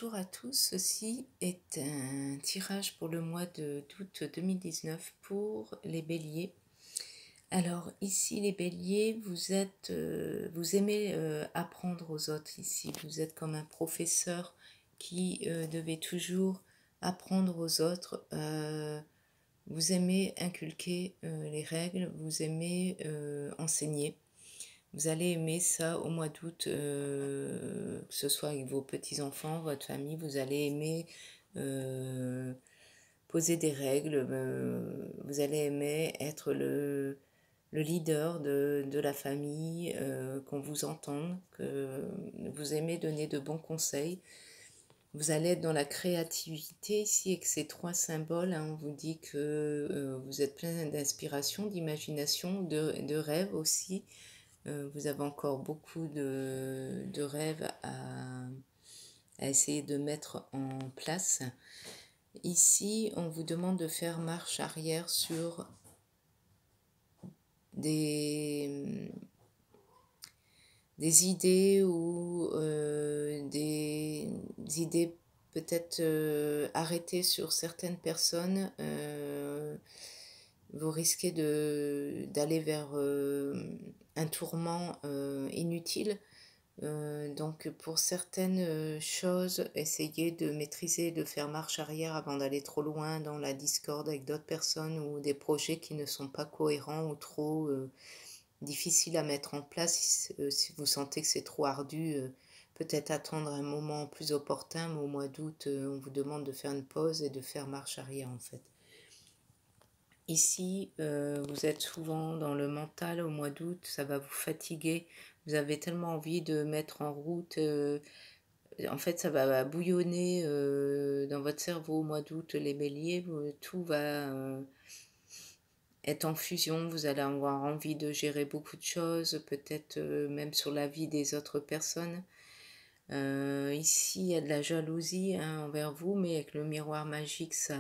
Bonjour à tous, ceci est un tirage pour le mois d'août 2019 pour les béliers. Alors ici les béliers, vous aimez apprendre aux autres ici, vous êtes comme un professeur qui devait toujours apprendre aux autres, vous aimez inculquer les règles, vous aimez enseigner. Vous allez aimer ça au mois d'août, que ce soit avec vos petits-enfants, votre famille, vous allez aimer poser des règles, vous allez aimer être le leader de la famille, qu'on vous entende, que vous aimez donner de bons conseils. Vous allez être dans la créativité ici avec ces trois symboles, hein. On vous dit que vous êtes plein d'inspiration, d'imagination, de rêves aussi. Vous avez encore beaucoup de rêves à essayer de mettre en place. Ici, on vous demande de faire marche arrière sur des idées ou des idées peut-être arrêtées sur certaines personnes. Vous risquez d'aller vers un tourment inutile. Donc pour certaines choses, essayez de maîtriser, de faire marche arrière avant d'aller trop loin dans la discorde avec d'autres personnes ou des projets qui ne sont pas cohérents ou trop difficiles à mettre en place. Si vous sentez que c'est trop ardu, peut-être attendre un moment plus opportun, mais au mois d'août, on vous demande de faire une pause et de faire marche arrière en fait. Ici, vous êtes souvent dans le mental au mois d'août, ça va vous fatiguer. Vous avez tellement envie de mettre en route. En fait, ça va bouillonner dans votre cerveau au mois d'août, les béliers. Tout va être en fusion. Vous allez avoir envie de gérer beaucoup de choses, peut-être même sur la vie des autres personnes. Ici, il y a de la jalousie envers vous, mais avec le miroir magique, ça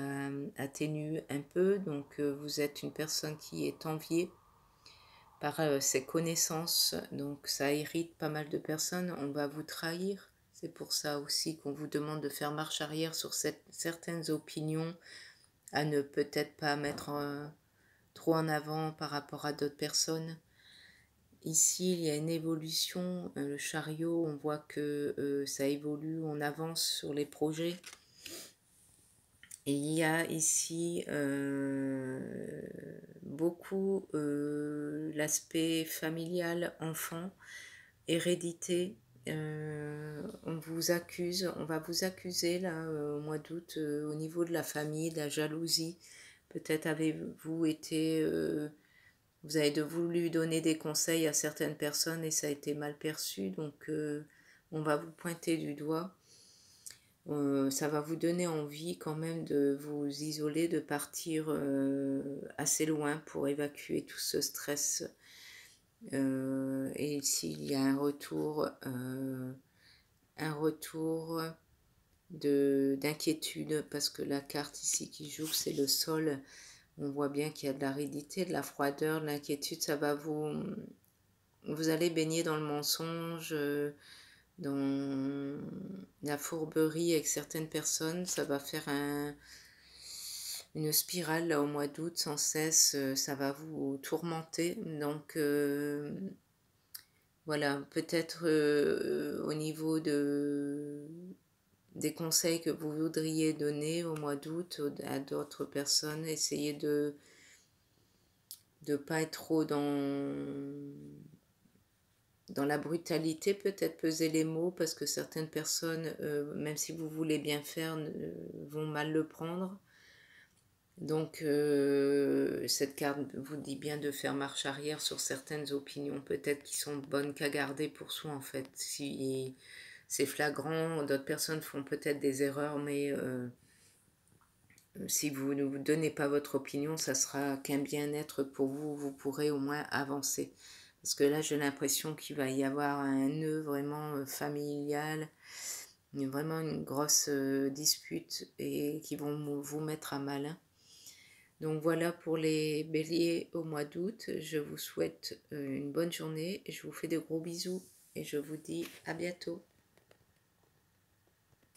atténue un peu. Donc, vous êtes une personne qui est enviée par ses connaissances. Donc, ça irrite pas mal de personnes. On va vous trahir. C'est pour ça aussi qu'on vous demande de faire marche arrière sur certaines opinions à ne peut-être pas mettre trop en avant par rapport à d'autres personnes. Ici, il y a une évolution, le chariot, on voit que ça évolue, on avance sur les projets. Et il y a ici beaucoup l'aspect familial, enfant, hérédité. On vous accuse, on va vous accuser là au mois d'août au niveau de la famille, de la jalousie. Peut-être avez-vous été... vous avez voulu donner des conseils à certaines personnes et ça a été mal perçu, donc on va vous pointer du doigt. Ça va vous donner envie quand même de vous isoler, de partir assez loin pour évacuer tout ce stress. Et ici, il y a un retour d'inquiétude parce que la carte ici qui joue, c'est le sol. On voit bien qu'il y a de l'aridité, de la froideur, de l'inquiétude. Ça va vous allez baigner dans le mensonge, dans la fourberie avec certaines personnes. Ça va faire une spirale là, au mois d'août sans cesse. Ça va vous tourmenter. Donc voilà, peut-être au niveau des conseils que vous voudriez donner au mois d'août à d'autres personnes, essayez de ne pas être trop dans la brutalité, peut-être peser les mots, parce que certaines personnes, même si vous voulez bien faire, vont mal le prendre. Donc, cette carte vous dit bien de faire marche arrière sur certaines opinions, peut-être qui sont bonnes qu'à garder pour soi, en fait. Si c'est flagrant, d'autres personnes font peut-être des erreurs, mais si vous ne vous donnez pas votre opinion, ça sera qu'un bien-être pour vous, vous pourrez au moins avancer. Parce que là, j'ai l'impression qu'il va y avoir un nœud vraiment familial, vraiment une grosse dispute et qui vont vous mettre à mal. Donc voilà pour les béliers au mois d'août. Je vous souhaite une bonne journée. Je vous fais de gros bisous et je vous dis à bientôt.